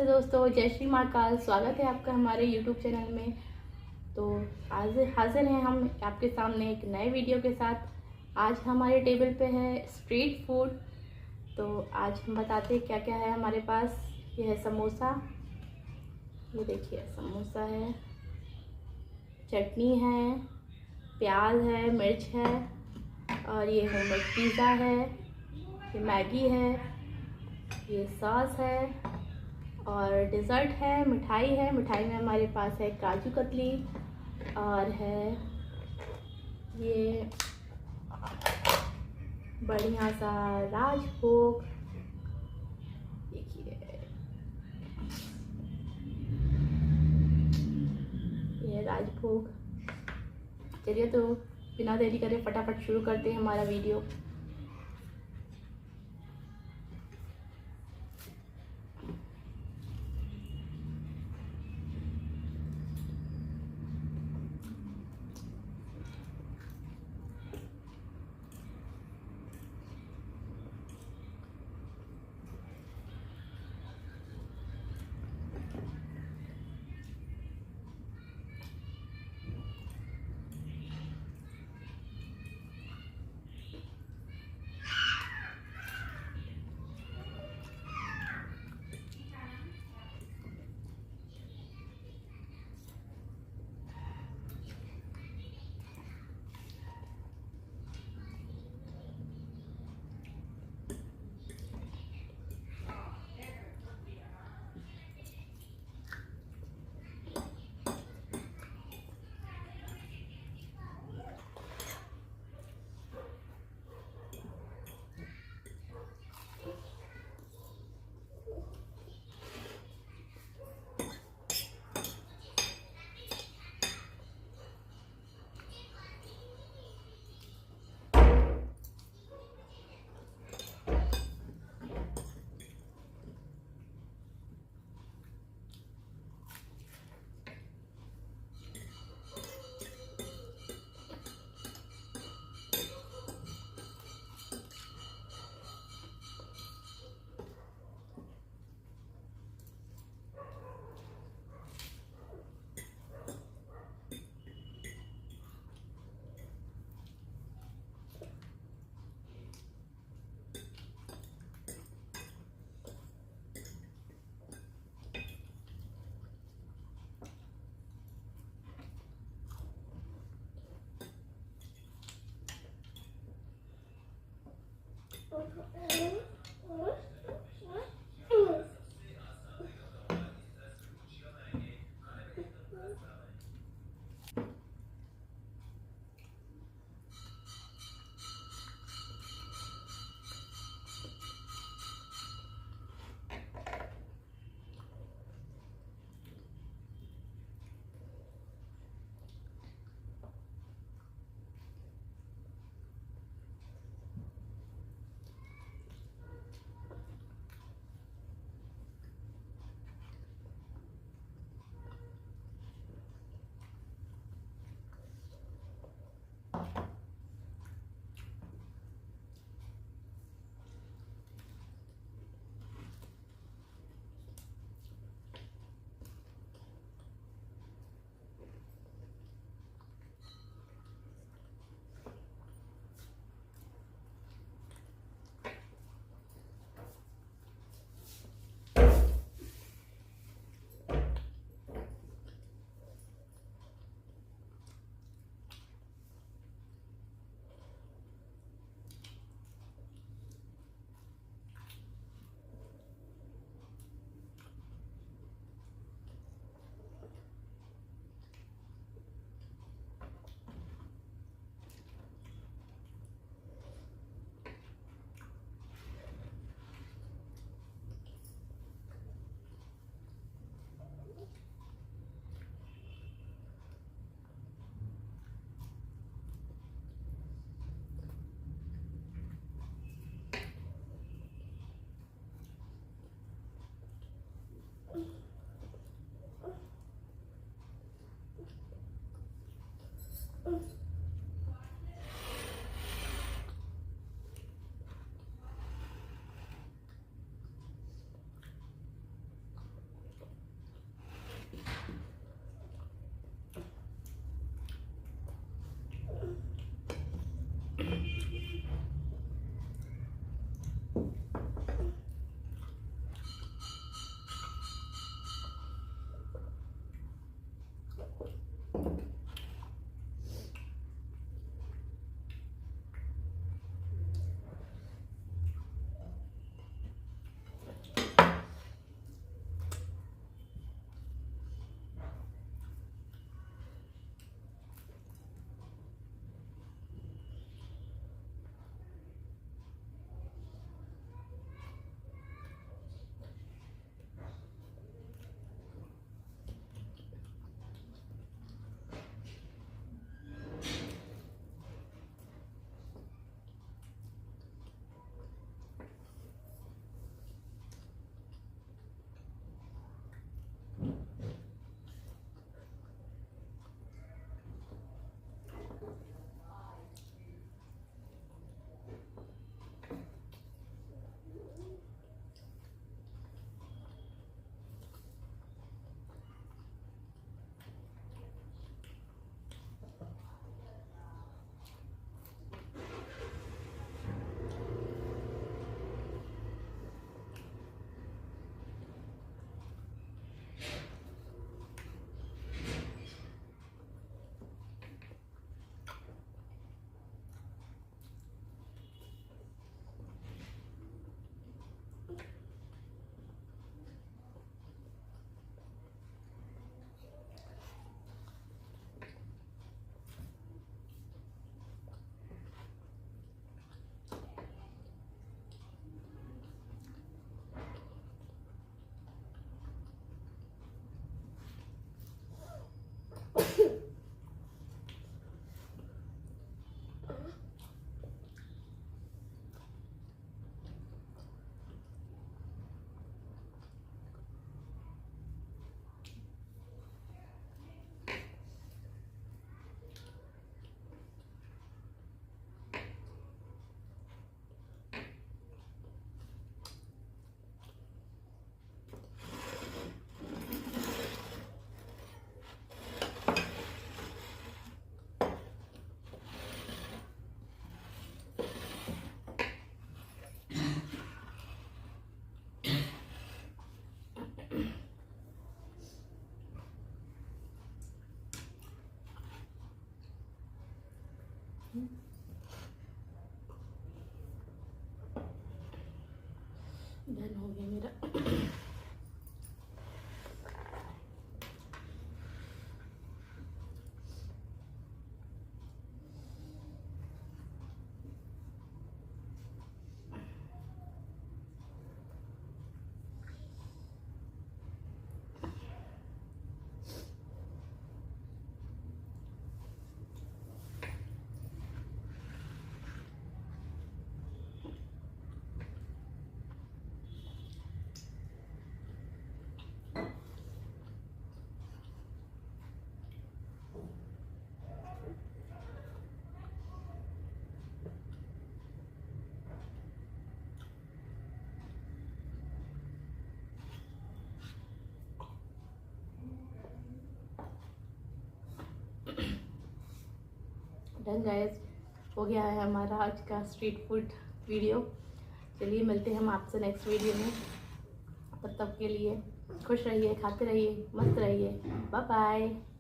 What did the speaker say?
दोस्तों, जय श्री महाकाल। स्वागत है आपका हमारे YouTube चैनल में। तो आज हाजिर हैं हम आपके सामने एक नए वीडियो के साथ। आज हमारे टेबल पे है स्ट्रीट फूड। तो आज हम बताते हैं क्या क्या है हमारे पास। ये है समोसा, ये देखिए समोसा है, चटनी है, प्याज है, मिर्च है, और ये होममेड पिज़्ज़ा है, ये मैगी है, ये सॉस है, और डिज़र्ट है, मिठाई है। मिठाई में हमारे पास है काजू कतली, और है ये बढ़िया सा राजभोग। देखिए ये राजभोग। चलिए तो बिना देरी करे फटाफट शुरू करते हैं हमारा वीडियो। डन हो गया मेरा। डन गाइस, हो गया है हमारा आज का स्ट्रीट फूड वीडियो। चलिए मिलते हैं हम आपसे नेक्स्ट वीडियो में। तब तक के लिए खुश रहिए, खाते रहिए, मस्त रहिए। Bye bye.